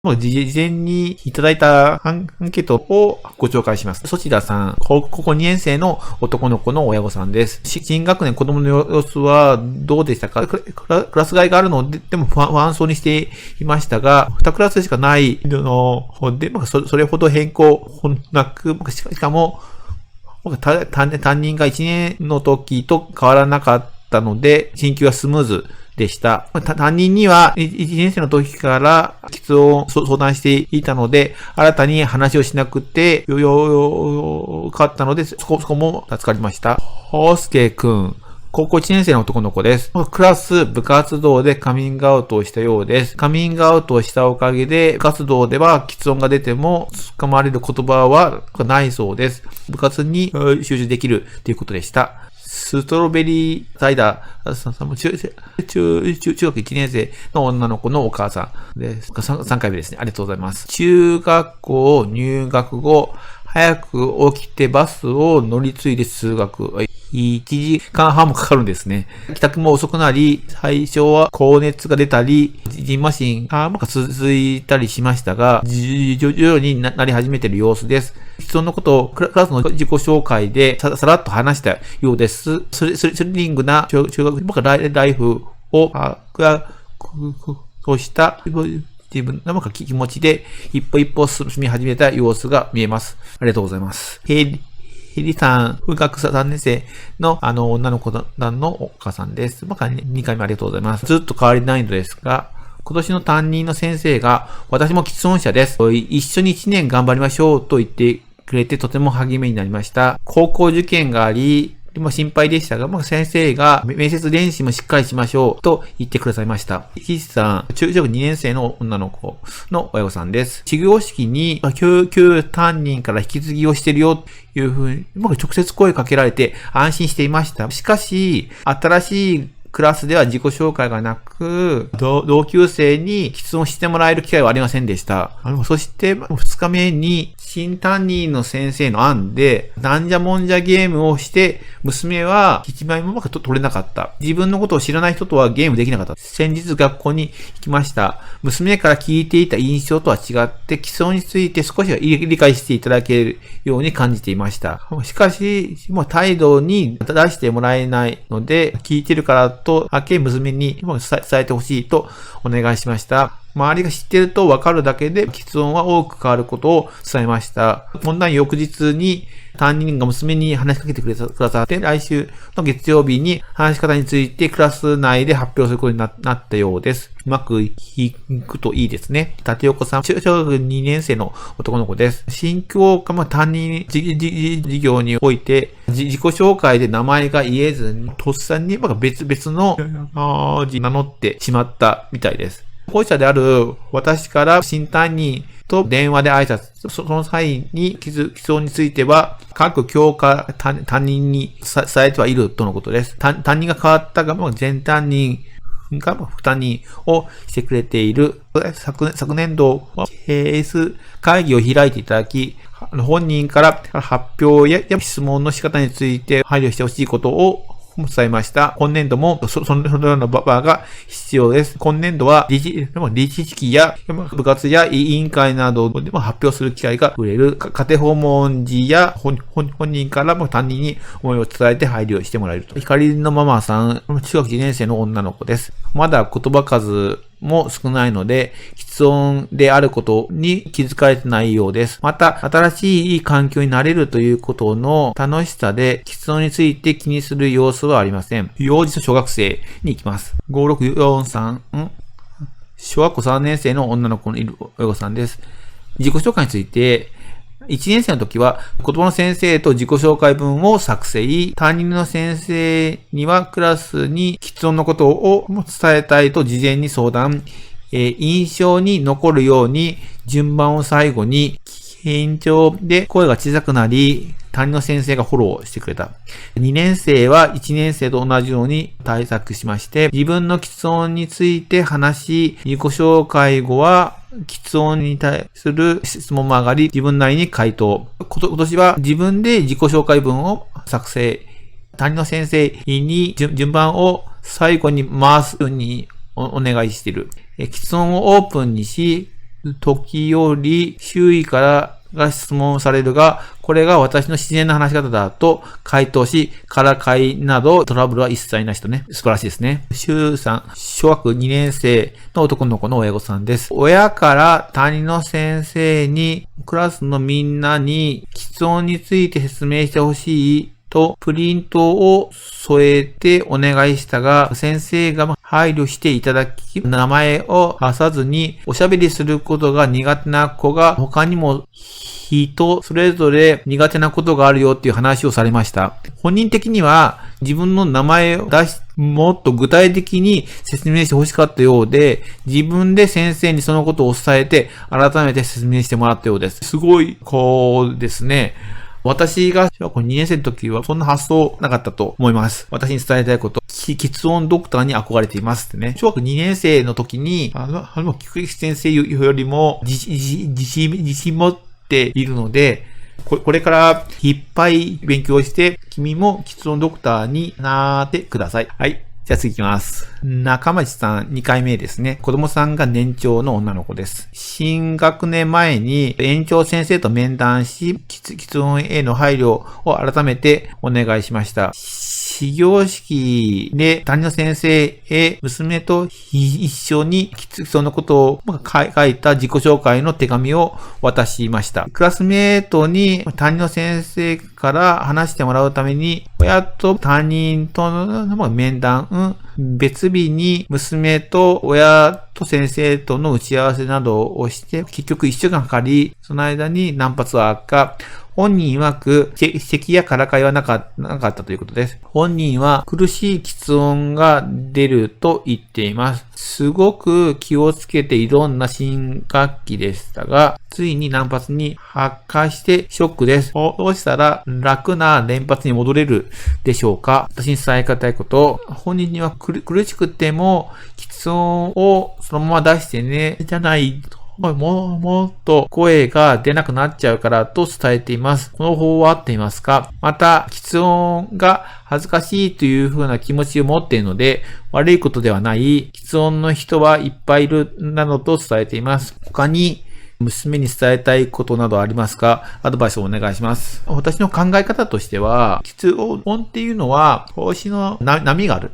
事前にいただいたアンケートをご紹介します。そちらさん、高校2年生の男の子の親御さんです。新学年子供の様子はどうでしたか？クラス替えがあるのでも不安そうにしていましたが、2クラスしかないので、それほど変更なく、しかも、担任が1年の時と変わらなかったので、進級はスムーズでした。担任には1年生の時から喫音を相談していたので、新たに話をしなくてよかったので、そこも助かりました。ほうすけくん。高校1年生の男の子です。クラス、部活動でカミングアウトをしたようです。カミングアウトをしたおかげで、部活動では喫音が出ても、掴まれる言葉はないそうです。部活に集中できるということでした。ストロベリーサイダーさんも中学1年生の女の子のお母さんです。3回目ですね。ありがとうございます。中学校入学後、早く起きてバスを乗り継いで通学。1時間半もかかるんですね。帰宅も遅くなり、最初は高熱が出たり、じんましんが続いたりしましたが、徐々になり始めている様子です。そのことをクラスの自己紹介でさらっと話したようです。スリリングな中学ライフをそうした自分の気持ちで一歩一歩進み始めた様子が見えます。ありがとうございます。ヘリさん、風学3年生の女の子のお母さんです。2回目ありがとうございます。ずっと変わりないのですが、今年の担任の先生が、私も喫音者です。一緒に1年頑張りましょうと言ってくれてとても励みになりました。高校受験があり、心配でしたが、先生が面接練習もしっかりしましょうと言ってくださいました。岸さん、中学2年生の女の子の親御さんです。始業式に旧担任から引き継ぎをしてるよというふうに、直接声かけられて安心していました。しかし、新しいクラスでは自己紹介がなく、同級生に質問してもらえる機会はありませんでした。そして、2日目に新担任の先生の案で、なんじゃもんじゃゲームをして、娘は一枚も取れなかった。自分のことを知らない人とはゲームできなかった。先日学校に行きました。娘から聞いていた印象とは違って、基礎について少しは理解していただけるように感じていました。しかし、態度に出してもらえないので、聞いてるからと、娘に伝えてほしいとお願いしました。周りが知っていると分かるだけで、喫音は多く変わることを伝えました。問題翌日に担任が娘に話しかけてくださって、来週の月曜日に話し方についてクラス内で発表することになったようです。うまくいくといいですね。立岡さん、小学2年生の男の子です。新教科担任授業において、自己紹介で名前が言えずに、とっさに別の名乗ってしまったみたいです。保護者である私から新担任と電話で挨拶、その際に喫音については各教科担任に伝えてはいるとのことです。担任が変わったが前担任が副担任をしてくれている。昨年度は KS 会議を開いていただき、本人から発表や質問の仕方について配慮してほしいことを伝えました。今年度もそのような場が必要です。今年度は理事式や部活や委員会などでも発表する機会が増える。家庭訪問時や本人からも担任に思いを伝えて配慮してもらえると。光のママさん、中学1年生の女の子です。まだ言葉数も少ないので、喫音であることに気づかれてないようです。また、新しい環境に慣れるということの楽しさで、喫音について気にする様子はありません。幼児と小学生に行きます。5643、小学校3年生の女の子のいる親御さんです。自己紹介について、1年生の時は言葉の先生と自己紹介文を作成。担任の先生にはクラスに喫音のことを伝えたいと事前に相談。印象に残るように順番を最後に緊張で声が小さくなり、担任の先生がフォローしてくれた。2年生は1年生と同じように対策しまして、自分の喫音について話し、自己紹介後は喫音に対する質問も上がり、自分なりに回答。今年は自分で自己紹介文を作成。担任の先生に順番を最後に回すようにお願いしている。喫音をオープンにし、時折周囲からが質問されるが、これが私の自然な話し方だと回答し、からかいなどトラブルは一切なしとね、素晴らしいですね。周さん、小学2年生の男の子の親御さんです。親から担任の先生に、クラスのみんなに、喫音について説明してほしいと、プリントを添えてお願いしたが、先生が配慮していただき、名前を発さずにおしゃべりすることが苦手な子が他にも人それぞれ苦手なことがあるよっていう話をされました。本人的には自分の名前を出し、もっと具体的に説明してほしかったようで、自分で先生にそのことを伝えて改めて説明してもらったようです。すごい子ですね。私が小学校2年生の時はそんな発想なかったと思います。私に伝えたいこと。喫音ドクターに憧れていますってね。小学2年生の時に、菊池先生よりも自信持っているので、これからいっぱい勉強して、君も喫音ドクターになってください。はい。じゃあ次行きます。中町さん2回目ですね。子供さんが年長の女の子です。新学年前に園長先生と面談し、喫音への配慮を改めてお願いしました。始業式で担任の先生へ娘と一緒に喫音のことを書いた自己紹介の手紙を渡しました。クラスメートに担任の先生から話してもらうために、親と担任との面談、別日に娘と親と先生との打ち合わせなどをして、結局1週間かかり、その間に難発は悪化。本人曰く、咳やからかいはなかったということです。本人は苦しい喫音が出ると言っています。すごく気をつけて挑んだ新学期でしたが、ついに難発に発火してショックです。どうしたら楽な連発に戻れるでしょうか？私に伝えたいこと。本人には苦しくても、喫音をそのまま出してね、じゃないと。もっと声が出なくなっちゃうからと伝えています。この方法は合っていますか？また、喫音が恥ずかしいという風な気持ちを持っているので、悪いことではない。喫音の人はいっぱいいるなどと伝えています。他に、娘に伝えたいことなどありますか？アドバイスをお願いします。私の考え方としては、喫音っていうのは、調子の波がある。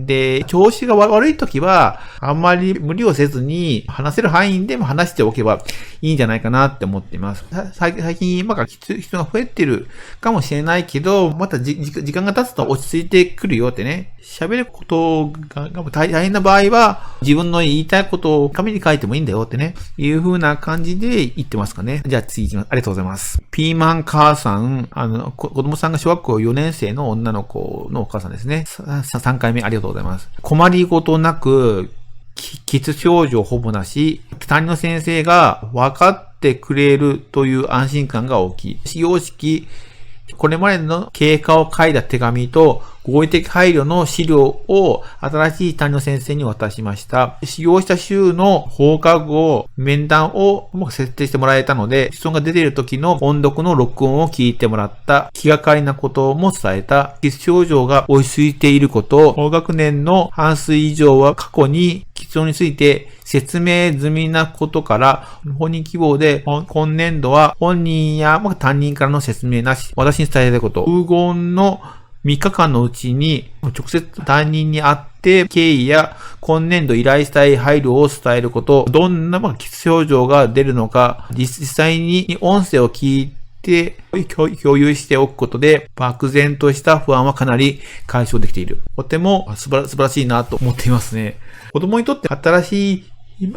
で、調子が悪いときは、あんまり無理をせずに、話せる範囲でも話しておけばいいんじゃないかなって思っています。最近、人が増えてるかもしれないけど、また時間が経つと落ち着いてくるよってね。喋ることが大変な場合は、自分の言いたいことを紙に書いてもいいんだよってね。いう風な感じで言ってますかね。じゃあ次行きます。ありがとうございます。ピーマン母さん、子供さんが小学校4年生の女の子のお母さんですね。3回目ありがとうございます。困りごとなく、喫症状ほぼなし、担任の先生が分かってくれるという安心感が大きい。始業式、これまでの経過を書いた手紙と合理的配慮の資料を新しい担任の先生に渡しました。使用した週の放課後、面談を設定してもらえたので、質問が出ている時の音読の録音を聞いてもらった。気がかりなことも伝えた。喫症状が落ち着いていること、高学年の半数以上は過去に喫音について説明済みなことから、本人希望で今年度は本人や担任からの説明なし、私に伝えたいこと、無言の3日間のうちに直接担任に会って経緯や今年度依頼したい配慮を伝えること、どんな喫症状が出るのか、実際に音声を聞いて共有しておくことで、漠然とした不安はかなり解消できている。とても素晴らしいなと思っていますね。子供にとって新しい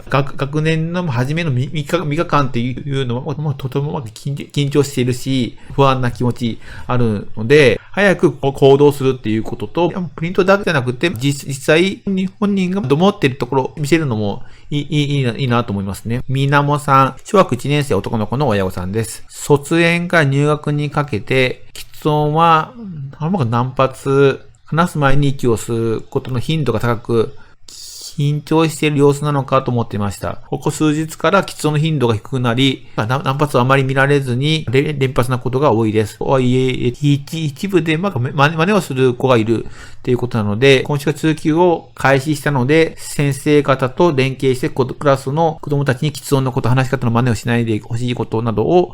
学年の初めの3日間っていうのは、とても緊張しているし、不安な気持ちあるので、早く行動するっていうことと、プリントだけじゃなくて、実際本人が思っているところを見せるのもいいなと思いますね。みなもさん、小学1年生男の子の親御さんです。卒園から入学にかけて、喫音は、難発、話す前に息を吸うことの頻度が高く、緊張している様子なのかと思っていました。ここ数日から喫音の頻度が低くなり、難発はあまり見られずに、連発なことが多いです。とはいえ、一部で真似をする子がいるということなので、今週は通級を開始したので、先生方と連携してクラスの子供たちに喫音のこと、話し方の真似をしないでほしいことなどを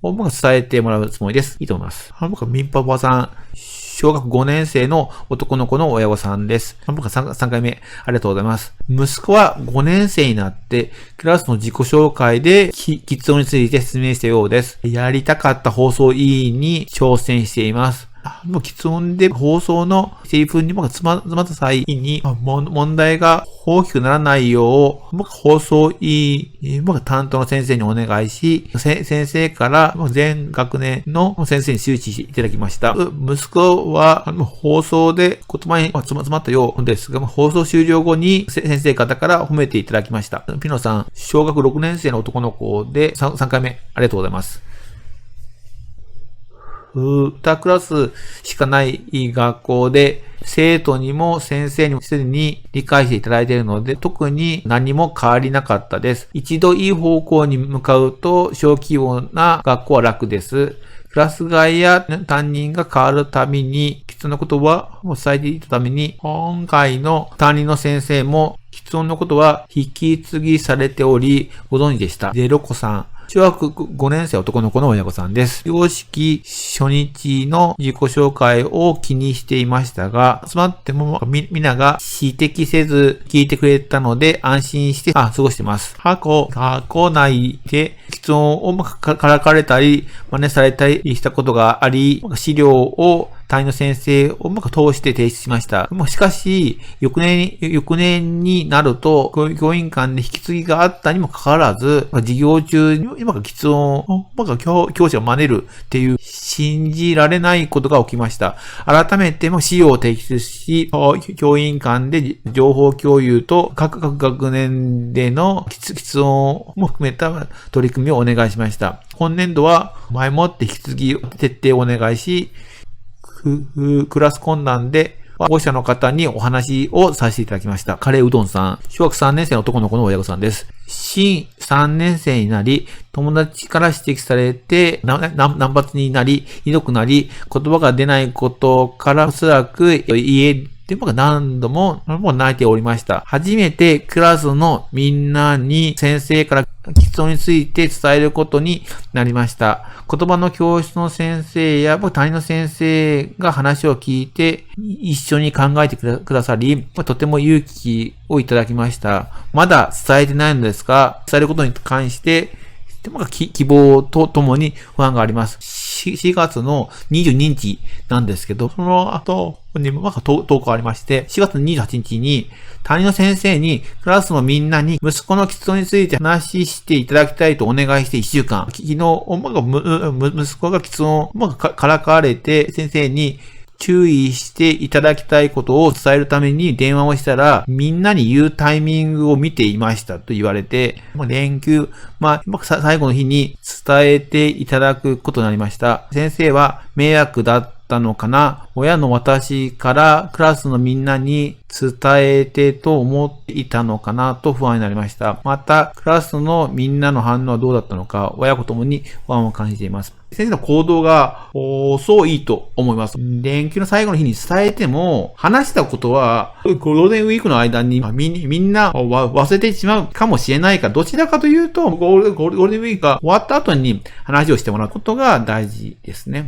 伝えてもらうつもりです。いいと思います。民パパさん、小学5年生の男の子の親御さんです。3回目、ありがとうございます。息子は5年生になって、クラスの自己紹介で、喫音について説明したようです。やりたかった放送委員に挑戦しています。喫音で放送のセリフに詰まった際に、問題が大きくならないよう、放送委員、担当の先生にお願いし、先生から全学年の先生に周知していただきました。息子は放送で言葉に詰まったようですが、放送終了後に先生方から褒めていただきました。ピノさん、小学6年生の男の子で3回目、ありがとうございます。2クラスしかない学校で、生徒にも先生にもすでに理解していただいているので、特に何も変わりなかったです。一度いい方向に向かうと、小規模な学校は楽です。クラス替えや担任が変わるたびに、喫音のことは伝えていたために、今回の担任の先生も、喫音のことは引き継ぎされており、ご存知でした。で、ロコさん。小学5年生男の子の親御さんです。様式初日の自己紹介を気にしていましたが、集まっても皆が指摘せず聞いてくれたので安心して過ごしています。学校内で喫音をからかれたり、真似されたりしたことがあり、資料を担任の先生を通して提出しました。しかし、翌年になると、教員間で引き継ぎがあったにもかかわらず、授業中に喫音を教師が真似るっていう信じられないことが起きました。改めて資料を提出し、教員間で情報共有と各学年での喫音も含めた取り組みをお願いしました。今年度は前もって引き継ぎを徹底お願いし、クラス懇談で保護者の方にお話をさせていただきました。カレーうどんさん、小学3年生の男の子の親御さんです。新3年生になり、友達から指摘されて、難発になり、ひどくなり、言葉が出ないことからおそらく家で何度も泣いておりました。初めてクラスのみんなに先生から喫音について伝えることになりました。言葉の教室の先生や担任の先生が話を聞いて一緒に考えてくださり、とても勇気をいただきました。まだ伝えてないのですが、伝えることに関して希望とともに不安があります。4月の22日なんですけど、その後に投稿ありまして、4月28日に担任の先生にクラスのみんなに息子の喫音について話していただきたいとお願いして1週間。昨日、息子が喫音をからかわれて先生に注意していただきたいことを伝えるために電話をしたら、みんなに言うタイミングを見ていましたと言われて、連休、最後の日に伝えていただくことになりました。先生は迷惑だったのかな？親の私からクラスのみんなに伝えてと思っていたのかなと不安になりました。また、クラスのみんなの反応はどうだったのか、親子ともに不安を感じています。先生の行動がそういいと思います。連休の最後の日に伝えても、話したことはゴールデンウィークの間にみんな忘れてしまうかもしれないから、どちらかというとゴールデンウィークが終わった後に話をしてもらうことが大事ですね。